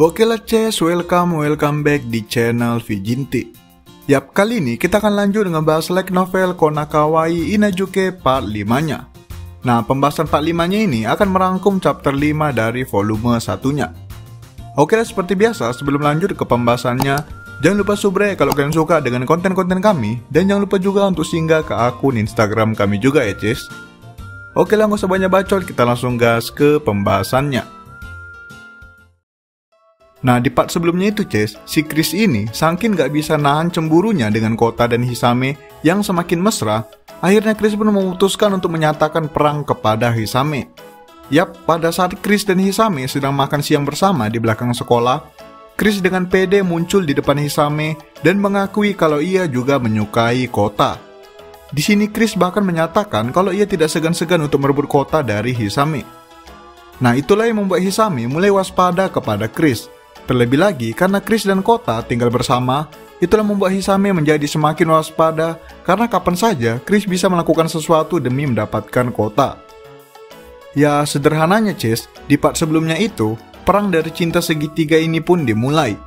Oke lah Ces, welcome back di channel Vijinti. Yap, kali ini kita akan lanjut dengan bahas light novel Kona Kawaii Inajuke part 5-nya. Nah, pembahasan part 5-nya ini akan merangkum chapter 5 dari volume 1-nya. Oke lah, seperti biasa, sebelum lanjut ke pembahasannya, jangan lupa subscribe kalau kalian suka dengan konten-konten kami, dan jangan lupa juga untuk singgah ke akun Instagram kami juga ya Ces. Oke lah, nggak usah banyak bacot, kita langsung gas ke pembahasannya. Nah, di part sebelumnya itu Ces, si Chris ini saking gak bisa nahan cemburunya dengan Kota dan Hisame yang semakin mesra, akhirnya Chris pun memutuskan untuk menyatakan perang kepada Hisame. Yap, pada saat Chris dan Hisame sedang makan siang bersama di belakang sekolah, Chris dengan pede muncul di depan Hisame dan mengakui kalau ia juga menyukai Kota. Di sini Chris bahkan menyatakan kalau ia tidak segan-segan untuk merebut Kota dari Hisame. Nah, itulah yang membuat Hisame mulai waspada kepada Chris. Terlebih lagi, karena Chris dan Kota tinggal bersama, itulah membuat Hisame menjadi semakin waspada karena kapan saja Chris bisa melakukan sesuatu demi mendapatkan Kota. Ya, sederhananya Ces, di part sebelumnya itu, perang dari cinta segitiga ini pun dimulai.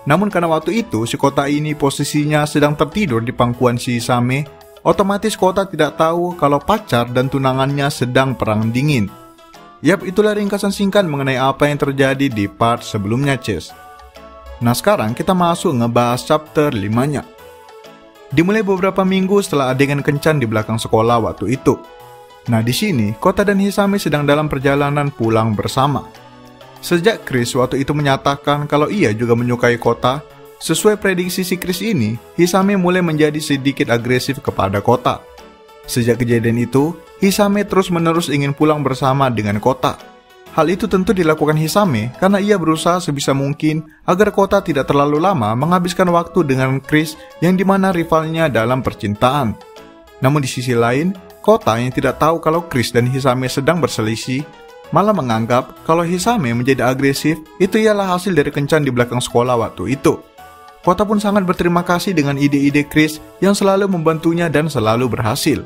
Namun karena waktu itu, si Kota ini posisinya sedang tertidur di pangkuan si Hisame, otomatis Kota tidak tahu kalau pacar dan tunangannya sedang perang dingin. Yap, itulah ringkasan singkat mengenai apa yang terjadi di part sebelumnya Ces. Nah, sekarang kita masuk ngebahas chapter 5-nya. Dimulai beberapa minggu setelah adegan kencan di belakang sekolah waktu itu. Nah, di sini Kota dan Hisame sedang dalam perjalanan pulang bersama. Sejak Chris waktu itu menyatakan kalau ia juga menyukai Kota, sesuai prediksi si Chris ini, Hisame mulai menjadi sedikit agresif kepada Kota. Sejak kejadian itu, Hisame terus-menerus ingin pulang bersama dengan Kota. Hal itu tentu dilakukan Hisame karena ia berusaha sebisa mungkin agar Kota tidak terlalu lama menghabiskan waktu dengan Chris yang dimana rivalnya dalam percintaan. Namun di sisi lain, Kota yang tidak tahu kalau Chris dan Hisame sedang berselisih, malah menganggap kalau Hisame menjadi agresif itu ialah hasil dari kencan di belakang sekolah waktu itu. Kota pun sangat berterima kasih dengan ide-ide Chris yang selalu membantunya dan selalu berhasil.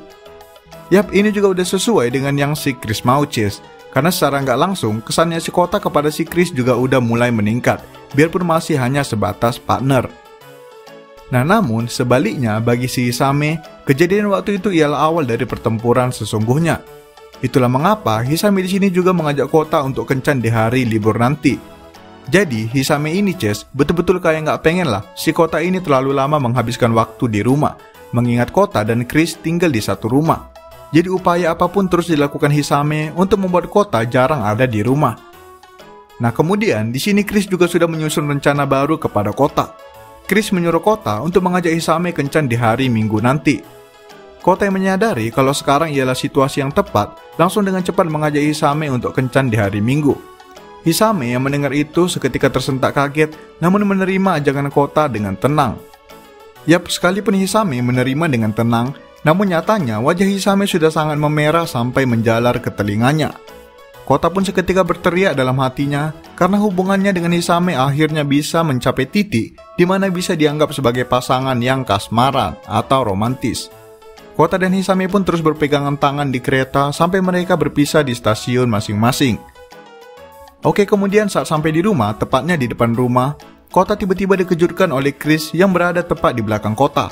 Yap, ini juga udah sesuai dengan yang si Chris mau Ces, karena secara nggak langsung kesannya si Kota kepada si Chris juga udah mulai meningkat, biarpun masih hanya sebatas partner. Nah, namun sebaliknya bagi si Hisame, kejadian waktu itu ialah awal dari pertempuran sesungguhnya. Itulah mengapa Hisame di sini juga mengajak Kota untuk kencan di hari libur nanti. Jadi, Hisame ini Ces, betul-betul kayak nggak pengen lah si Kota ini terlalu lama menghabiskan waktu di rumah, mengingat Kota dan Chris tinggal di satu rumah. Jadi upaya apapun terus dilakukan Hisame untuk membuat Kota jarang ada di rumah. Nah, kemudian di sini Chris juga sudah menyusun rencana baru kepada Kota. Chris menyuruh Kota untuk mengajak Hisame kencan di hari Minggu nanti. Kota yang menyadari kalau sekarang ialah situasi yang tepat, langsung dengan cepat mengajak Hisame untuk kencan di hari Minggu. Hisame yang mendengar itu seketika tersentak kaget, namun menerima ajakan Kota dengan tenang. Yap, sekalipun Hisame menerima dengan tenang, namun nyatanya wajah Hisame sudah sangat memerah sampai menjalar ke telinganya. Kota pun seketika berteriak dalam hatinya karena hubungannya dengan Hisame akhirnya bisa mencapai titik di mana bisa dianggap sebagai pasangan yang kasmaran atau romantis. Kota dan Hisame pun terus berpegangan tangan di kereta sampai mereka berpisah di stasiun masing-masing. Oke, kemudian saat sampai di rumah, tepatnya di depan rumah, Kota tiba-tiba dikejutkan oleh Chris yang berada tepat di belakang Kota.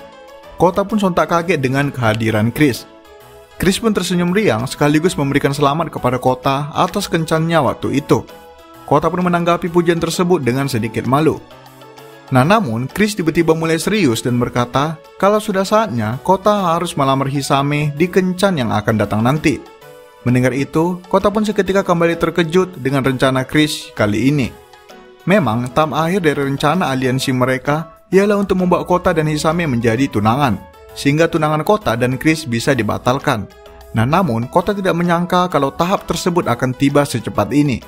Kota pun sontak kaget dengan kehadiran Chris. Chris pun tersenyum riang sekaligus memberikan selamat kepada Kota atas kencannya waktu itu. Kota pun menanggapi pujian tersebut dengan sedikit malu. Nah, namun Chris tiba-tiba mulai serius dan berkata kalau sudah saatnya Kota harus melamar Hisame di kencan yang akan datang nanti. Mendengar itu, Kota pun seketika kembali terkejut dengan rencana Chris kali ini. Memang, tahap akhir dari rencana aliansi mereka ialah untuk membawa Kota dan Hisame menjadi tunangan, sehingga tunangan Kota dan Chris bisa dibatalkan. Nah, namun Kota tidak menyangka kalau tahap tersebut akan tiba secepat ini.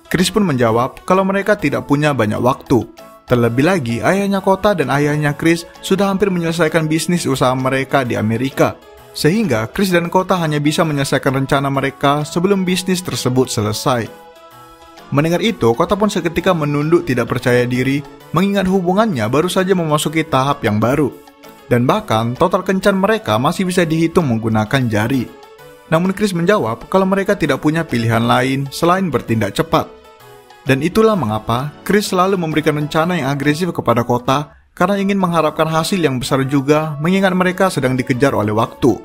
Chris pun menjawab kalau mereka tidak punya banyak waktu. Terlebih lagi, ayahnya Kota dan ayahnya Chris sudah hampir menyelesaikan bisnis usaha mereka di Amerika. Sehingga Chris dan Kota hanya bisa menyelesaikan rencana mereka sebelum bisnis tersebut selesai. Mendengar itu, Kota pun seketika menunduk tidak percaya diri, mengingat hubungannya baru saja memasuki tahap yang baru. Dan bahkan, total kencan mereka masih bisa dihitung menggunakan jari. Namun Chris menjawab kalau mereka tidak punya pilihan lain selain bertindak cepat. Dan itulah mengapa Chris selalu memberikan rencana yang agresif kepada kota karena ingin mengharapkan hasil yang besar juga mengingat mereka sedang dikejar oleh waktu.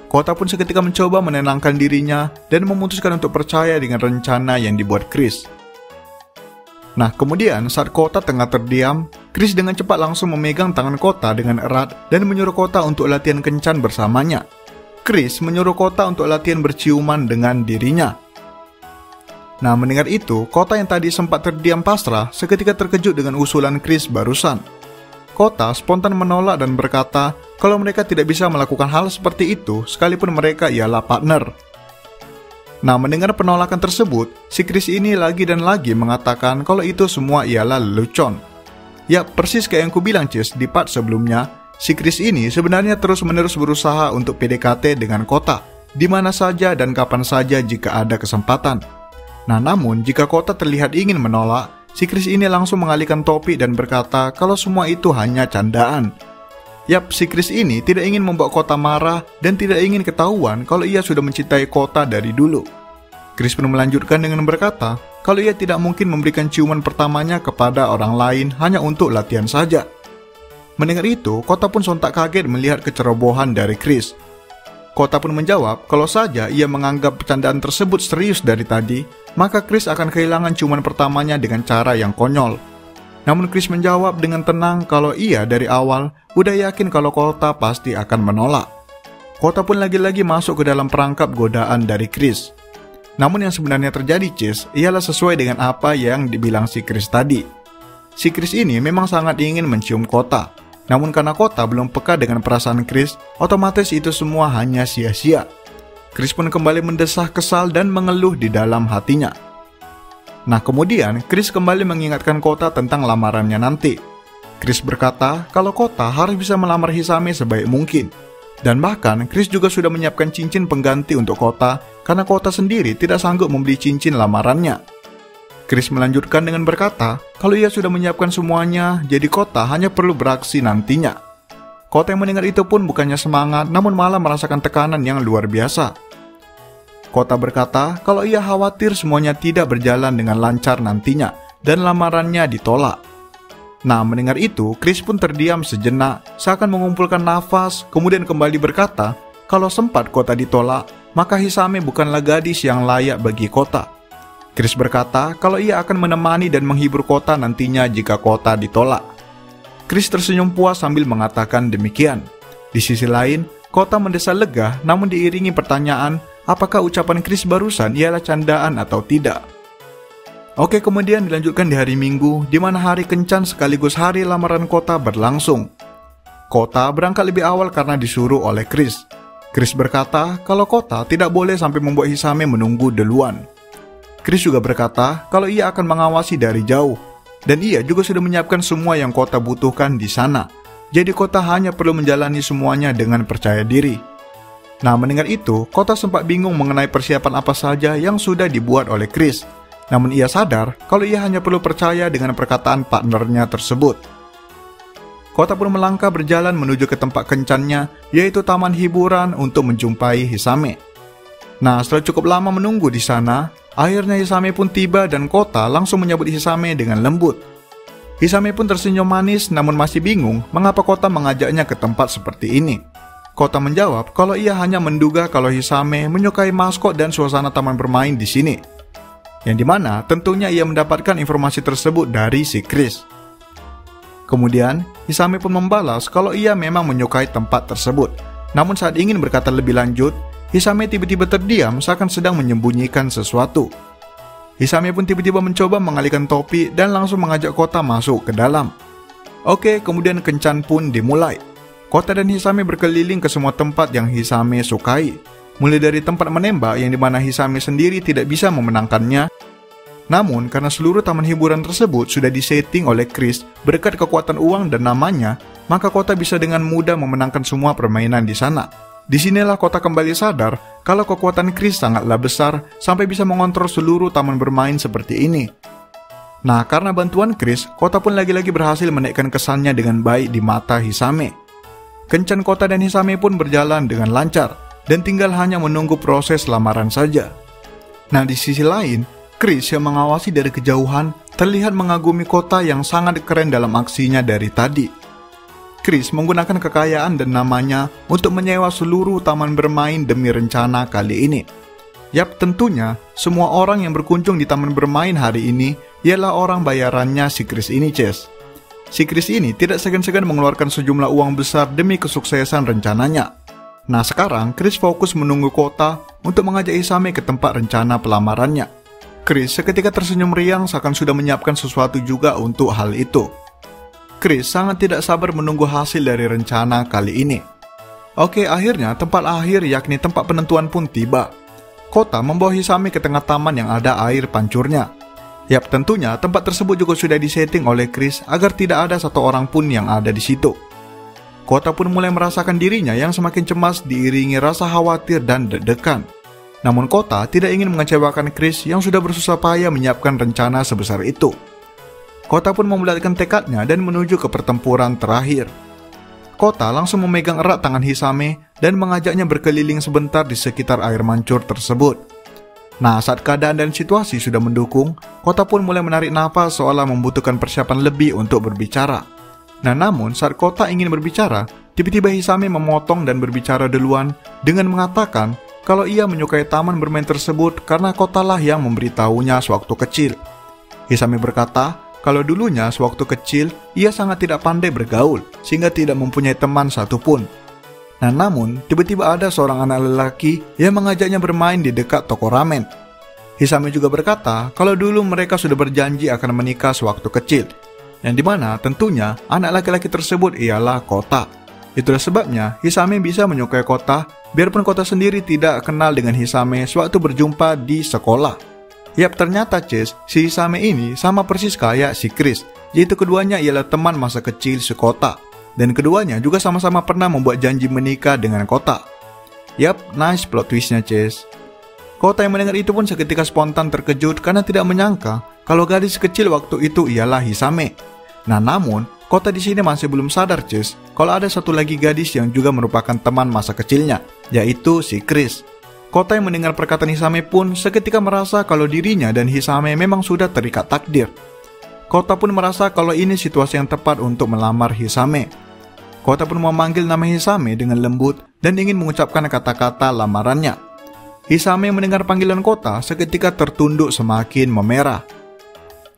Kota pun seketika mencoba menenangkan dirinya dan memutuskan untuk percaya dengan rencana yang dibuat Chris. Nah, kemudian saat kota tengah terdiam, Chris dengan cepat langsung memegang tangan kota dengan erat dan menyuruh kota untuk latihan kencan bersamanya. Chris menyuruh kota untuk latihan berciuman dengan dirinya. Nah, mendengar itu, kota yang tadi sempat terdiam pasrah seketika terkejut dengan usulan Chris barusan. Kota spontan menolak dan berkata kalau mereka tidak bisa melakukan hal seperti itu sekalipun mereka ialah partner. Nah, mendengar penolakan tersebut, si Chris ini lagi dan lagi mengatakan kalau itu semua ialah lelucon. Ya, persis kayak yang ku bilang di part sebelumnya, si Chris ini sebenarnya terus-menerus berusaha untuk PDKT dengan kota, di mana saja dan kapan saja jika ada kesempatan. Nah, namun jika kota terlihat ingin menolak, si Chris ini langsung mengalihkan topik dan berkata kalau semua itu hanya candaan. Yap, si Chris ini tidak ingin membuat kota marah dan tidak ingin ketahuan kalau ia sudah mencintai kota dari dulu. Chris pun melanjutkan dengan berkata kalau ia tidak mungkin memberikan ciuman pertamanya kepada orang lain hanya untuk latihan saja. Mendengar itu, kota pun sontak kaget melihat kecerobohan dari Chris. Kota pun menjawab kalau saja ia menganggap bercandaan tersebut serius dari tadi, maka Chris akan kehilangan ciuman pertamanya dengan cara yang konyol. Namun Chris menjawab dengan tenang kalau ia dari awal udah yakin kalau kota pasti akan menolak. Kota pun lagi-lagi masuk ke dalam perangkap godaan dari Chris. Namun yang sebenarnya terjadi ialah sesuai dengan apa yang dibilang si Chris tadi. Si Chris ini memang sangat ingin mencium kota. Namun karena kota belum peka dengan perasaan Chris, otomatis itu semua hanya sia-sia. Chris pun kembali mendesah kesal dan mengeluh di dalam hatinya. Nah, kemudian Chris kembali mengingatkan kota tentang lamarannya nanti. Chris berkata kalau kota harus bisa melamar Hisame sebaik mungkin. Dan bahkan Chris juga sudah menyiapkan cincin pengganti untuk kota karena kota sendiri tidak sanggup membeli cincin lamarannya. Chris melanjutkan dengan berkata kalau ia sudah menyiapkan semuanya, jadi kota hanya perlu beraksi nantinya. Kota yang mendengar itu pun bukannya semangat, namun malah merasakan tekanan yang luar biasa. Kota berkata kalau ia khawatir semuanya tidak berjalan dengan lancar nantinya, dan lamarannya ditolak. Nah, mendengar itu, Chris pun terdiam sejenak, seakan mengumpulkan nafas, kemudian kembali berkata kalau sempat kota ditolak, maka Hisame bukanlah gadis yang layak bagi kota. Chris berkata kalau ia akan menemani dan menghibur kota nantinya jika kota ditolak. Chris tersenyum puas sambil mengatakan demikian. Di sisi lain, kota mendesah lega namun diiringi pertanyaan apakah ucapan Chris barusan ialah candaan atau tidak. Oke, kemudian dilanjutkan di hari Minggu, di mana hari kencan sekaligus hari lamaran kota berlangsung. Kota berangkat lebih awal karena disuruh oleh Chris. Chris berkata kalau kota tidak boleh sampai membuat Hisame menunggu duluan. Chris juga berkata kalau ia akan mengawasi dari jauh, dan ia juga sudah menyiapkan semua yang kota butuhkan di sana. Jadi kota hanya perlu menjalani semuanya dengan percaya diri. Nah, mendengar itu, kota sempat bingung mengenai persiapan apa saja yang sudah dibuat oleh Chris. Namun ia sadar kalau ia hanya perlu percaya dengan perkataan partnernya tersebut. Kota pun melangkah berjalan menuju ke tempat kencannya, yaitu taman hiburan untuk menjumpai Hisame. Nah, setelah cukup lama menunggu di sana, akhirnya Hisame pun tiba dan kota langsung menyambut Hisame dengan lembut. Hisame pun tersenyum manis namun masih bingung mengapa kota mengajaknya ke tempat seperti ini. Kota menjawab kalau ia hanya menduga kalau Hisame menyukai maskot dan suasana taman bermain di sini. Yang dimana tentunya ia mendapatkan informasi tersebut dari si Chris. Kemudian Hisame pun membalas kalau ia memang menyukai tempat tersebut. Namun saat ingin berkata lebih lanjut, Hisame tiba-tiba terdiam seakan sedang menyembunyikan sesuatu. Hisame pun tiba-tiba mencoba mengalihkan topi dan langsung mengajak kota masuk ke dalam. Oke, kemudian kencan pun dimulai. Kota dan Hisame berkeliling ke semua tempat yang Hisame sukai. Mulai dari tempat menembak yang dimana Hisame sendiri tidak bisa memenangkannya. Namun karena seluruh taman hiburan tersebut sudah disetting oleh Chris berkat kekuatan uang dan namanya, maka kota bisa dengan mudah memenangkan semua permainan di sana. Disinilah kota kembali sadar kalau kekuatan Chris sangatlah besar sampai bisa mengontrol seluruh taman bermain seperti ini. Nah, karena bantuan Chris, kota pun lagi-lagi berhasil menaikkan kesannya dengan baik di mata Hisame. Kencan kota dan Hisame pun berjalan dengan lancar dan tinggal hanya menunggu proses lamaran saja. Nah, di sisi lain, Chris yang mengawasi dari kejauhan terlihat mengagumi kota yang sangat keren dalam aksinya dari tadi. Chris menggunakan kekayaan dan namanya untuk menyewa seluruh taman bermain demi rencana kali ini. Yap, tentunya semua orang yang berkunjung di taman bermain hari ini ialah orang bayarannya si Chris ini, Ces. Si Chris ini tidak segan-segan mengeluarkan sejumlah uang besar demi kesuksesan rencananya. Nah, sekarang Chris fokus menunggu kota untuk mengajak Hisame ke tempat rencana pelamarannya. Chris seketika tersenyum riang seakan sudah menyiapkan sesuatu juga untuk hal itu. Chris sangat tidak sabar menunggu hasil dari rencana kali ini. Oke, akhirnya tempat akhir yakni tempat penentuan pun tiba. Kota membawa Hisame ke tengah taman yang ada air pancurnya. Yap, tentunya tempat tersebut juga sudah disetting oleh Chris agar tidak ada satu orang pun yang ada di situ. Kota pun mulai merasakan dirinya yang semakin cemas diiringi rasa khawatir dan deg-degan. Namun Kota tidak ingin mengecewakan Chris yang sudah bersusah payah menyiapkan rencana sebesar itu. Kota pun membulatkan tekadnya dan menuju ke pertempuran terakhir. Kota langsung memegang erat tangan Hisame dan mengajaknya berkeliling sebentar di sekitar air mancur tersebut. Nah, saat keadaan dan situasi sudah mendukung, Kota pun mulai menarik nafas seolah membutuhkan persiapan lebih untuk berbicara. Nah, namun saat Kota ingin berbicara, tiba-tiba Hisame memotong dan berbicara duluan dengan mengatakan kalau ia menyukai taman bermain tersebut karena Kota lah yang memberitahunya sewaktu kecil. Hisame berkata kalau dulunya sewaktu kecil ia sangat tidak pandai bergaul sehingga tidak mempunyai teman satupun. Nah, namun tiba-tiba ada seorang anak lelaki yang mengajaknya bermain di dekat toko ramen. Hisame juga berkata kalau dulu mereka sudah berjanji akan menikah sewaktu kecil, yang dimana tentunya anak laki-laki tersebut ialah Kota. Itulah sebabnya Hisame bisa menyukai Kota, biarpun Kota sendiri tidak kenal dengan Hisame sewaktu berjumpa di sekolah. Yap, ternyata Ces, si Hisame ini sama persis kayak si Chris, yaitu keduanya ialah teman masa kecil si Kota. Dan keduanya juga sama-sama pernah membuat janji menikah dengan Kota. Yap, nice plot twistnya, Ces. Kota yang mendengar itu pun seketika spontan terkejut karena tidak menyangka kalau gadis kecil waktu itu ialah Hisame. Nah, namun Kota di sini masih belum sadar, Ces, kalau ada satu lagi gadis yang juga merupakan teman masa kecilnya, yaitu si Chris. Kota yang mendengar perkataan Hisame pun seketika merasa kalau dirinya dan Hisame memang sudah terikat takdir. Kota pun merasa kalau ini situasi yang tepat untuk melamar Hisame. Kota pun memanggil nama Hisame dengan lembut dan ingin mengucapkan kata-kata lamarannya. Hisame mendengar panggilan Kota seketika tertunduk semakin memerah.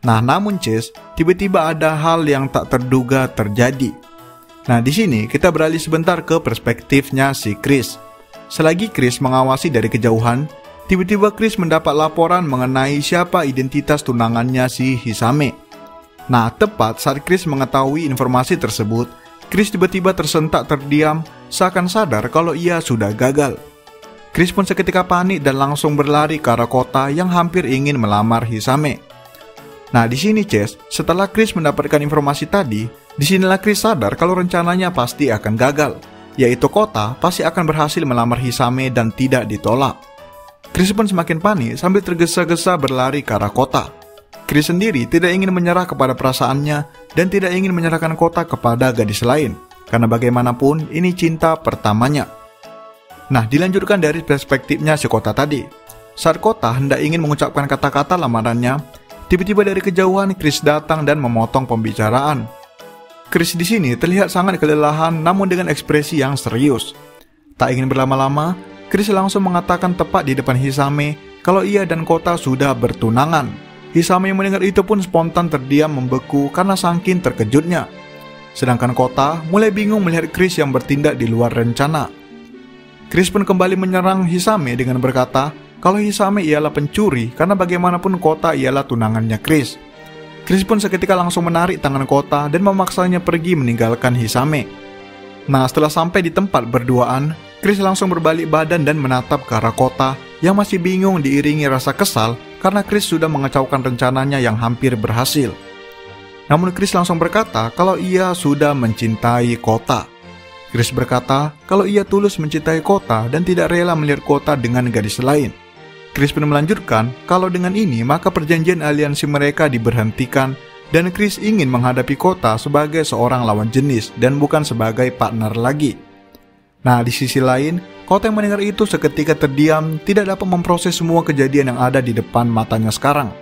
Nah, namun Ces, tiba-tiba ada hal yang tak terduga terjadi. Nah, di sini kita beralih sebentar ke perspektifnya si Chris. Selagi Chris mengawasi dari kejauhan, tiba-tiba Chris mendapat laporan mengenai siapa identitas tunangannya si Hisame. Nah, tepat saat Chris mengetahui informasi tersebut, Chris tiba-tiba tersentak terdiam seakan sadar kalau ia sudah gagal. Chris pun seketika panik dan langsung berlari ke arah Kota yang hampir ingin melamar Hisame. Nah, di sini Ces, setelah Chris mendapatkan informasi tadi, disinilah Chris sadar kalau rencananya pasti akan gagal, yaitu Kota pasti akan berhasil melamar Hisame dan tidak ditolak. Chris pun semakin panik sambil tergesa-gesa berlari ke arah Kota. Chris sendiri tidak ingin menyerah kepada perasaannya dan tidak ingin menyerahkan Kota kepada gadis lain, karena bagaimanapun ini cinta pertamanya. Nah, dilanjutkan dari perspektifnya si Kota tadi. Saat Kota hendak ingin mengucapkan kata-kata lamarannya, tiba-tiba dari kejauhan Chris datang dan memotong pembicaraan. Chris di sini terlihat sangat kelelahan namun dengan ekspresi yang serius. Tak ingin berlama-lama, Chris langsung mengatakan tepat di depan Hisame kalau ia dan Kota sudah bertunangan. Hisame yang mendengar itu pun spontan terdiam membeku karena saking terkejutnya. Sedangkan Kota mulai bingung melihat Chris yang bertindak di luar rencana. Chris pun kembali menyerang Hisame dengan berkata kalau Hisame ialah pencuri karena bagaimanapun Kota ialah tunangannya Chris. Chris pun seketika langsung menarik tangan Kota dan memaksanya pergi meninggalkan Hisame. Nah, setelah sampai di tempat berduaan, Chris langsung berbalik badan dan menatap ke arah Kota yang masih bingung diiringi rasa kesal karena Chris sudah mengacaukan rencananya yang hampir berhasil. Namun Chris langsung berkata kalau ia sudah mencintai Kota. Chris berkata kalau ia tulus mencintai Kota dan tidak rela melihat Kota dengan gadis lain. Chris pun melanjutkan kalau dengan ini maka perjanjian aliansi mereka diberhentikan dan Chris ingin menghadapi Kota sebagai seorang lawan jenis dan bukan sebagai partner lagi. Nah, di sisi lain, Kota yang mendengar itu seketika terdiam, tidak dapat memproses semua kejadian yang ada di depan matanya sekarang.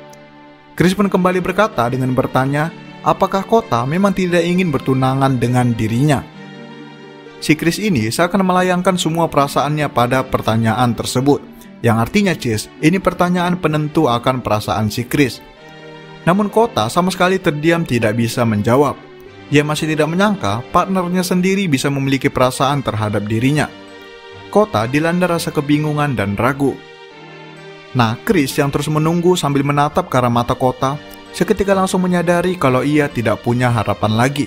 Chris pun kembali berkata dengan bertanya, apakah Kota memang tidak ingin bertunangan dengan dirinya? Si Chris ini seakan melayangkan semua perasaannya pada pertanyaan tersebut, yang artinya ini pertanyaan penentu akan perasaan si Chris. Namun Kota sama sekali terdiam, tidak bisa menjawab. Ia masih tidak menyangka partnernya sendiri bisa memiliki perasaan terhadap dirinya. Kota dilanda rasa kebingungan dan ragu. Nah, Chris yang terus menunggu sambil menatap ke arah mata Kota, seketika langsung menyadari kalau ia tidak punya harapan lagi.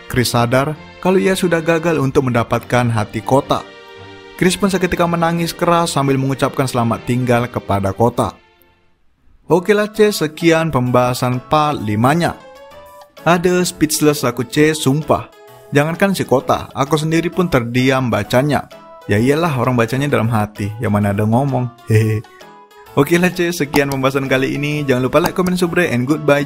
Chris sadar kalau ia sudah gagal untuk mendapatkan hati Kota. Chris pun seketika menangis keras sambil mengucapkan selamat tinggal kepada Kota. Oke lah sekian pembahasan part 5-nya. Ada speechless aku sumpah. Jangankan si Kota, aku sendiri pun terdiam bacanya. Ya iyalah, orang bacanya dalam hati, yang mana ada ngomong. Hehe. Oke lah sekian pembahasan kali ini. Jangan lupa like, comment, subscribe, and goodbye